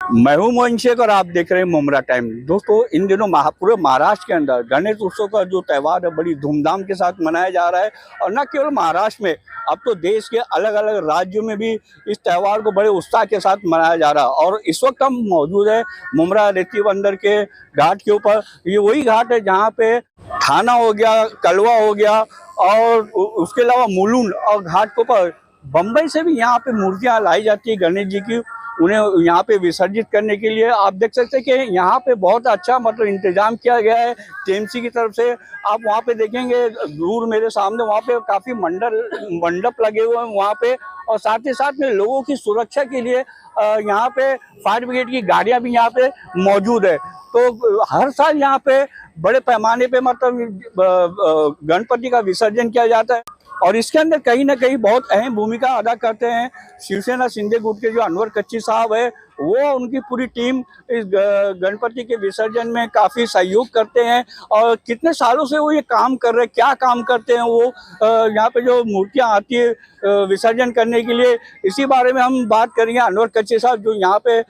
मैं हूं मोहन शेख और आप देख रहे हैं मुमरा टाइम। दोस्तों, इन दिनों पूरे महाराष्ट्र के अंदर गणेश उत्सव का जो त्यौहार है बड़ी धूमधाम के साथ मनाया जा रहा है। और न केवल महाराष्ट्र में, अब तो देश के अलग अलग राज्यों में भी इस त्यौहार को बड़े उत्साह के साथ मनाया जा रहा है। और इस वक्त हम मौजूद है मुमरा रेती बंदर के घाट के ऊपर। ये वही घाट है जहाँ पे थाना हो गया, कलवा हो गया और उसके अलावा मुलुंड और घाट के ऊपर बम्बई से भी यहाँ पे मूर्तियाँ लाई जाती है गणेश जी की, उन्हें यहाँ पे विसर्जित करने के लिए। आप देख सकते हैं कि यहाँ पे बहुत अच्छा मतलब इंतजाम किया गया है टीएमसी की तरफ से। आप वहाँ पे देखेंगे दूर मेरे सामने, वहाँ पे काफी मंडप लगे हुए हैं वहाँ पे। और साथ ही साथ में लोगों की सुरक्षा के लिए यहाँ पे फायर ब्रिगेड की गाड़ियाँ भी यहाँ पे मौजूद है। तो हर साल यहाँ पे बड़े पैमाने पे मतलब गणपति का विसर्जन किया जाता है। और इसके अंदर कहीं ना कहीं बहुत अहम भूमिका अदा करते हैं शिवसेना शिंदे गुट के जो अनवर कच्ची साहब है, वो उनकी पूरी टीम इस गणपति के विसर्जन में काफ़ी सहयोग करते हैं। और कितने सालों से वो ये काम कर रहे हैं, क्या काम करते हैं वो यहाँ पे जो मूर्तियाँ आती है विसर्जन करने के लिए, इसी बारे में हम बात करेंगे अनवर कच्ची साहब जो यहाँ पे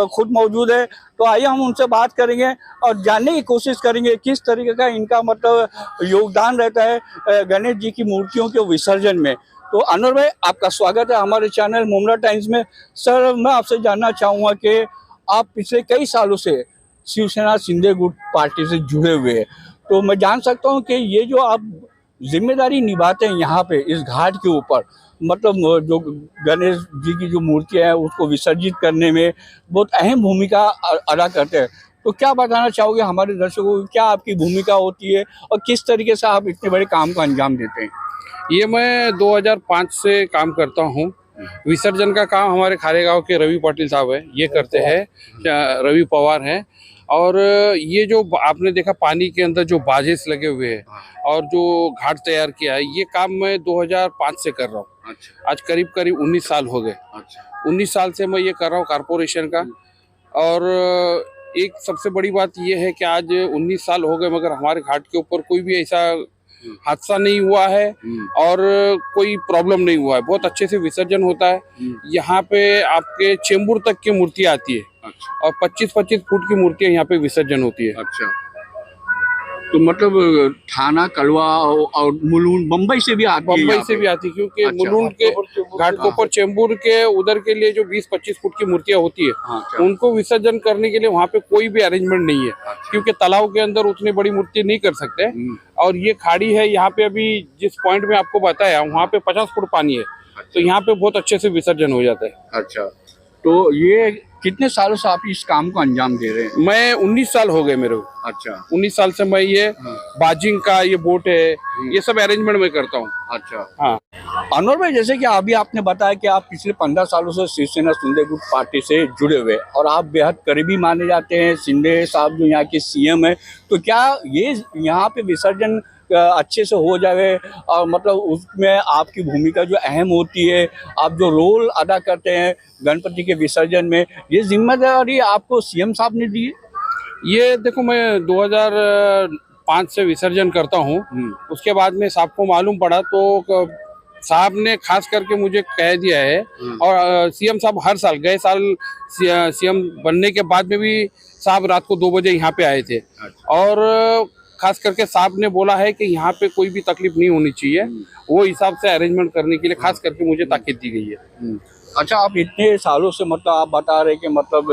खुद मौजूद है। तो आइए हम उनसे बात करेंगे और जानने की कोशिश करेंगे किस तरीके का इनका मतलब योगदान रहता है गणेश जी की मूर्तियों के विसर्जन में। तो अनवर भाई, आपका स्वागत है हमारे चैनल मुमरा टाइम्स में। सर, मैं आपसे जानना चाहूँगा कि आप पिछले कई सालों से शिवसेना शिंदे गुट पार्टी से जुड़े हुए हैं, तो मैं जान सकता हूँ कि ये जो आप जिम्मेदारी निभाते हैं यहाँ पे इस घाट के ऊपर, मतलब जो गणेश जी की जो मूर्तियाँ हैं उसको विसर्जित करने में बहुत अहम भूमिका अदा करते हैं। तो क्या बताना चाहोगे हमारे दर्शकों को, क्या आपकी भूमिका होती है और किस तरीके से आप इतने बड़े काम को अंजाम देते हैं? ये मैं 2005 से काम करता हूँ। विसर्जन का काम हमारे खारेगांव के रवि पाटिल साहब है, ये करते हैं, रवि पवार हैं। और ये जो आपने देखा पानी के अंदर जो बाजेस लगे हुए हैं और जो घाट तैयार किया है, ये काम मैं 2005 से कर रहा हूँ। अच्छा। आज करीब करीब 19 साल हो गए। अच्छा। 19 साल से मैं ये कर रहा हूँ कारपोरेशन का। और एक सबसे बड़ी बात ये है कि आज 19 साल हो गए मगर हमारे घाट के ऊपर कोई भी ऐसा हादसा नहीं हुआ है और कोई प्रॉब्लम नहीं हुआ है। बहुत अच्छे से विसर्जन होता है। यहाँ पे आपके चेंबूर तक की मूर्ति आती है। अच्छा। और 25-25 फुट की मूर्तियाँ यहाँ पे विसर्जन होती है। अच्छा। तो मतलब थाना, कलवा और मुलुंड बम्बई से भी आती है? बम्बई से भी आती है क्योंकि अच्छा, मुलुंड के घाट के ऊपर चेंबूर के उधर के लिए जो 20-25 फुट की मूर्तियाँ होती है, अच्छा, उनको विसर्जन करने के लिए वहाँ पे कोई भी अरेंजमेंट नहीं है। अच्छा। क्योंकि तालाब के अंदर उतनी बड़ी मूर्ति नहीं कर सकते। और ये खाड़ी है, यहाँ पे अभी जिस पॉइंट में आपको बताया वहाँ पे 50 फुट पानी है। अच्छा। तो यहाँ पे बहुत अच्छे से विसर्जन हो जाता है। अच्छा। तो ये कितने सालों से आप इस काम को अंजाम दे रहे हैं? मैं 19 साल हो गए मेरे को। अच्छा। 19 साल से मैं ये बाजिंग का ये बोट है, ये सब अरेंजमेंट में करता हूँ। अच्छा। हाँ अनवर भाई, जैसे कि अभी आपने बताया कि आप पिछले 15 सालों से शिवसेना शिंदे गुट पार्टी से जुड़े हुए और आप बेहद करीबी माने जाते हैं शिंदे साहब जो यहाँ के सीएम है। तो क्या ये यहाँ पे विसर्जन अच्छे से हो जाए और मतलब उसमें आपकी भूमिका जो अहम होती है, आप जो रोल अदा करते हैं गणपति के विसर्जन में, ये जिम्मेदारी आपको सीएम साहब ने दी? ये देखो, मैं 2005 से विसर्जन करता हूँ। उसके बाद में साहब को मालूम पड़ा तो साहब ने खास करके मुझे कह दिया है। और सीएम साहब हर साल, गए साल सीएम बनने के बाद में भी साहब रात को 2 बजे यहाँ पे आए थे। और खास करके साहब ने बोला है कि यहाँ पे कोई भी तकलीफ नहीं होनी चाहिए, वो हिसाब से अरेंजमेंट करने के लिए खास करके मुझे ताकीद दी गई है। अच्छा, आप इतने सालों से मतलब आप बता रहे कि मतलब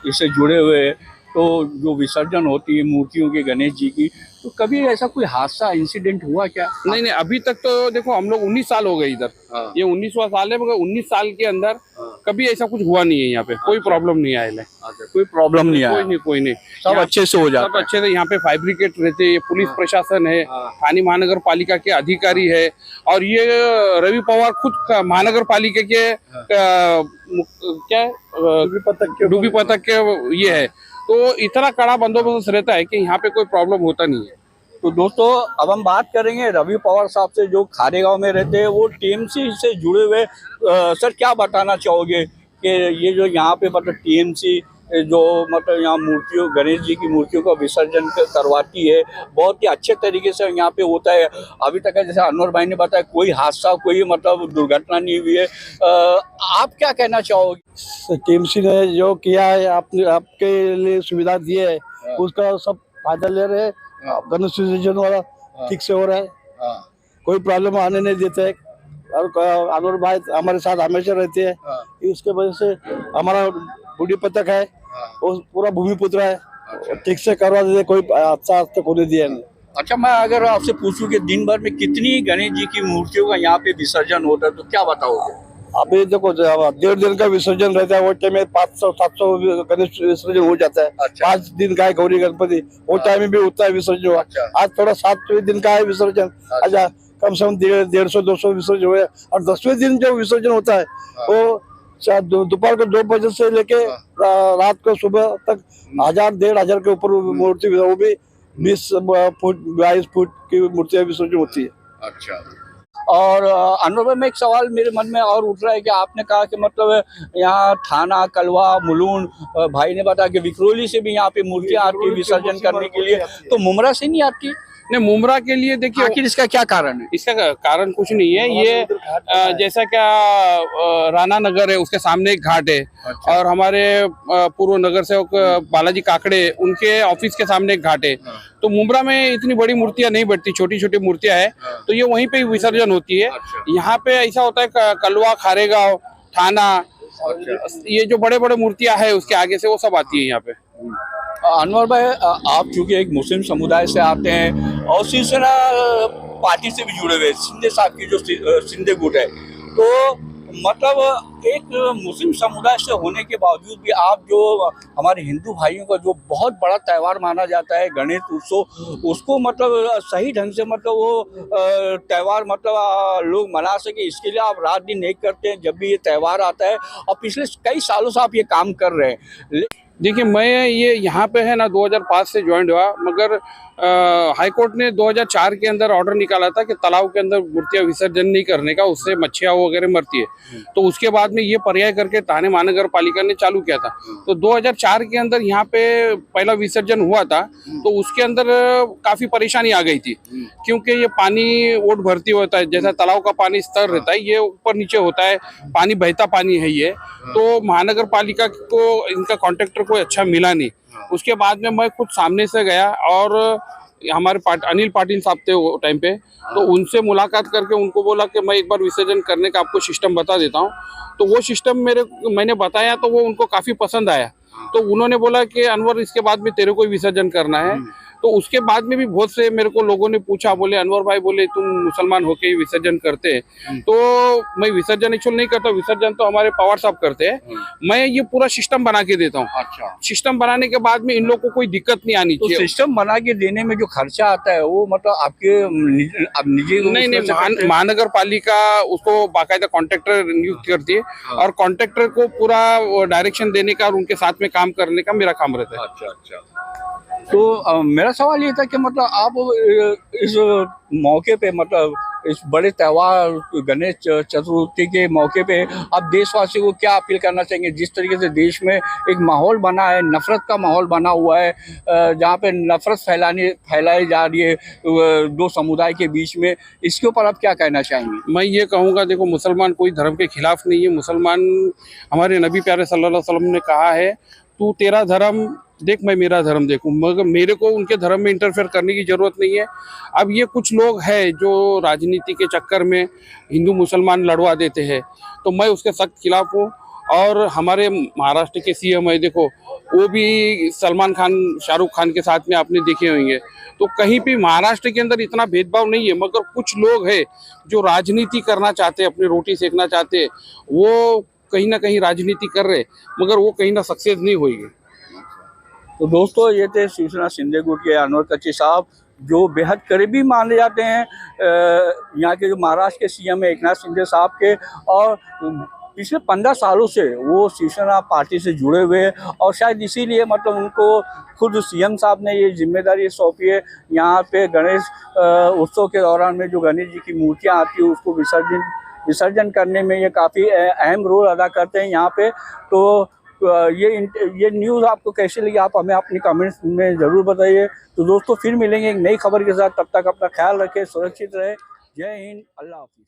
इससे जुड़े हुए, तो जो विसर्जन होती है मूर्तियों के गणेश जी की, तो कभी ऐसा कोई हादसा इंसिडेंट हुआ क्या? नहीं, अभी तक तो देखो हम लोग 19 साल हो गए इधर। हाँ। ये 19वां साल है मगर 19 साल के अंदर कभी ऐसा कुछ हुआ नहीं है यहाँ पे। कोई प्रॉब्लम नहीं आया है। कोई प्रॉब्लम नहीं आया? कोई नहीं, सब अच्छे से हो जाता है। सब अच्छे से यहाँ पे फायर ब्रिगेड रहते हैं, पुलिस प्रशासन है, ठाणे महानगर पालिका के अधिकारी है। और ये रवि पवार खुद महानगर पालिका के क्या डूबी पथक के ये है। तो इतना कड़ा बंदोबस्त रहता है कि यहाँ पे कोई प्रॉब्लम होता नहीं है। तो दोस्तों, अब हम बात करेंगे रवि पवार साहब से जो खारेगांव में रहते हैं, वो टीएमसी से जुड़े हुए। सर, क्या बताना चाहोगे कि ये जो यहाँ पे मतलब टीएमसी जो मतलब यहाँ मूर्तियों, गणेश जी की मूर्तियों का विसर्जन करवाती है, बहुत ही अच्छे तरीके से यहाँ पे होता है। अभी तक जैसे अनवर भाई ने बताया कोई हादसा, कोई मतलब दुर्घटना नहीं हुई है। आप क्या कहना चाहोगे? टीएमसी ने जो किया है, आपने आपके लिए सुविधा दी है, उसका सब फायदा ले रहे हैं। गणेश विसर्जन वाला ठीक से हो रहा है, कोई प्रॉब्लम आने नहीं देते हैं। और अनवर भाई हमारे साथ हमेशा रहते हैं, इसके वजह से हमारा बूढ़ी पतक है वो पूरा भूमिपुत्र है, ठीक से करवा देते, कोई हादसा आज तक होने दिया नहीं। अच्छा, मैं अगर आपसे पूछूं कि दिन भर में कितनी गणेश जी की मूर्तियों का यहाँ पे विसर्जन होता है तो क्या बताओगे? अभी देखो 1.5 दिन का विसर्जन रहता है, वो टाइम में 500-700 गणेश विसर्जन हो जाता है। अच्छा। 5 दिन का है गौरी गणपति, वो टाइम में भी उतना है विसर्जन हुआ। अच्छा। आज थोड़ा 7वें दिन का है विसर्जन, अच्छा कम से कम 150-200 विसर्जन हुए। और 10वें दिन जो विसर्जन होता है वो दोपहर को 2 बजे से लेके रात को सुबह तक 1000-1500 के ऊपर मूर्ति, वो भी 20 फुट 22 फुट की मूर्तियां विसर्जन होती है। अच्छा। और अनवर भाई, में एक सवाल मेरे मन में और उठ रहा है कि आपने कहा कि मतलब यहाँ थाना, कलवा, मुलुंड, भाई ने बताया कि विक्रोली से भी यहाँ पे मूर्तियाँ आती है विसर्जन करने के लिए, तो मुमरा से नहीं आती? नहीं, मुमरा के लिए देखिए, आखिर इसका क्या कारण है? इसका कारण कुछ नहीं है। ये जैसा क्या राणा नगर है, उसके सामने एक घाट है। अच्छा। और हमारे पूर्व नगर सेवक बालाजी काकड़े, उनके ऑफिस के सामने एक घाट है। तो मुमरा में इतनी बड़ी मूर्तियां नहीं बैठती, छोटी छोटी मूर्तियां है, तो ये वहीं पे विसर्जन होती है। यहाँ पे ऐसा होता है कलवा, खारेगांव, थाना, ये जो बड़े बड़े मूर्तियां है उसके आगे से वो सब आती है यहाँ पे। अनवर भाई, आप चूंकि एक मुस्लिम समुदाय से आते हैं और शिवसेना पार्टी से भी जुड़े हुए हैं, शिंदे साहब की जो शिंदे गुट है, तो मतलब एक मुस्लिम समुदाय से होने के बावजूद भी आप जो हमारे हिंदू भाइयों का जो बहुत बड़ा त्यौहार माना जाता है गणेश उत्सव, उसको मतलब सही ढंग से मतलब वो त्यौहार मतलब लोग मना सके, इसके लिए आप रात दिन एक करते हैं जब भी ये त्यौहार आता है, और पिछले कई सालों से आप ये काम कर रहे हैं। देखिए, मैं ये यहाँ पे है ना 2005 से ज्वाइन हुआ, मगर हाई कोर्ट ने 2004 के अंदर ऑर्डर निकाला था कि तालाब के अंदर मूर्तियां विसर्जन नहीं करने का, उससे मच्छियाँ वगैरह मरती है। तो उसके बाद में ये पर्याय करके थाने महानगर पालिका ने चालू किया था। तो 2004 के अंदर यहाँ पे पहला विसर्जन हुआ था, तो उसके अंदर काफी परेशानी आ गई थी, क्योंकि ये पानी ओट भरती होता है, जैसा तालाब का पानी स्तर रहता है, ये ऊपर नीचे होता है, पानी बहता पानी है ये। तो महानगर पालिका को इनका कॉन्ट्रैक्टर कोई अच्छा मिला नहीं। उसके बाद में मैं खुद सामने से गया और हमारे अनिल पाटिल साहब थे वो टाइम पे, तो उनसे मुलाकात करके उनको बोला कि मैं एक बार विसर्जन करने का आपको सिस्टम बता देता हूँ। तो वो सिस्टम मैंने बताया तो वो उनको काफ़ी पसंद आया। तो उन्होंने बोला कि अनवर, इसके बाद में तेरे को विसर्जन करना है। तो उसके बाद में भी बहुत से मेरे को लोगों ने पूछा, बोले अनवर भाई, बोले तुम मुसलमान होके ही विसर्जन करते हैं? तो मैं विसर्जन एक्चुअली नहीं करता, विसर्जन तो हमारे पवार साहब करते हैं। मैं ये पूरा सिस्टम बना के देता हूँ। अच्छा। सिस्टम बनाने के बाद में इन लोगों को कोई दिक्कत नहीं आनी चाहिए। तो सिस्टम बना के देने में जो खर्चा आता है वो मतलब आपके निजी नहीं, महानगर पालिका उसको बाकायदा कॉन्ट्रैक्टर नियुक्त करती है, और कॉन्ट्रैक्टर को पूरा डायरेक्शन देने का और उनके साथ में काम करने का मेरा काम रहता है। अच्छा अच्छा। तो मेरा सवाल ये था कि मतलब आप इस मौके पे, मतलब इस बड़े त्यौहार गणेश चतुर्थी के मौके पे आप देशवासियों को क्या अपील करना चाहेंगे? जिस तरीके से देश में एक माहौल बना है, नफरत का माहौल बना हुआ है, जहाँ पे नफरत फैलाई जा रही है दो समुदाय के बीच में, इसके ऊपर आप क्या कहना चाहेंगे? मैं ये कहूँगा, देखो, मुसलमान कोई धर्म के खिलाफ नहीं है। मुसलमान, हमारे नबी प्यारे सल्लल्लाहु अलैहि वसल्लम ने कहा है, तू तेरा धर्म देख, मैं मेरा धर्म देखूं, मगर मेरे को उनके धर्म में इंटरफेयर करने की ज़रूरत नहीं है। अब ये कुछ लोग हैं जो राजनीति के चक्कर में हिंदू मुसलमान लड़वा देते हैं, तो मैं उसके सख्त खिलाफ हूँ। और हमारे महाराष्ट्र के सीएम है, देखो, वो भी सलमान खान, शाहरुख खान के साथ में आपने देखे होंगे। तो कहीं भी महाराष्ट्र के अंदर इतना भेदभाव नहीं है, मगर कुछ लोग हैं जो राजनीति करना चाहते हैं, अपनी रोटी सेकना चाहते हैं, वो कहीं ना कहीं राजनीति कर रहे, मगर वो कहीं ना सक्सेस नहीं होगी। तो दोस्तों, ये थे शिवसेना शिंदे गुट के अनवर कच्ची साहब, जो बेहद करीबी माने जाते हैं यहाँ के जो महाराष्ट्र के सीएम है एकनाथ शिंदे साहब के, और पिछले 15 सालों से वो शिवसेना पार्टी से जुड़े हुए हैं, और शायद इसीलिए मतलब उनको खुद सीएम साहब ने ये जिम्मेदारी सौंपी है यहाँ पे गणेश उत्सव के दौरान में जो गणेश जी की मूर्तियाँ आती है उसको विसर्जन करने में ये काफ़ी अहम रोल अदा करते हैं यहाँ पे। तो ये न्यूज़ आपको कैसे लगी, आप हमें अपनी कमेंट्स में ज़रूर बताइए। तो दोस्तों फिर मिलेंगे एक नई खबर के साथ, तब तक अपना ख्याल रखें, सुरक्षित रहे। जय हिंद, अल्लाह हाफिज़।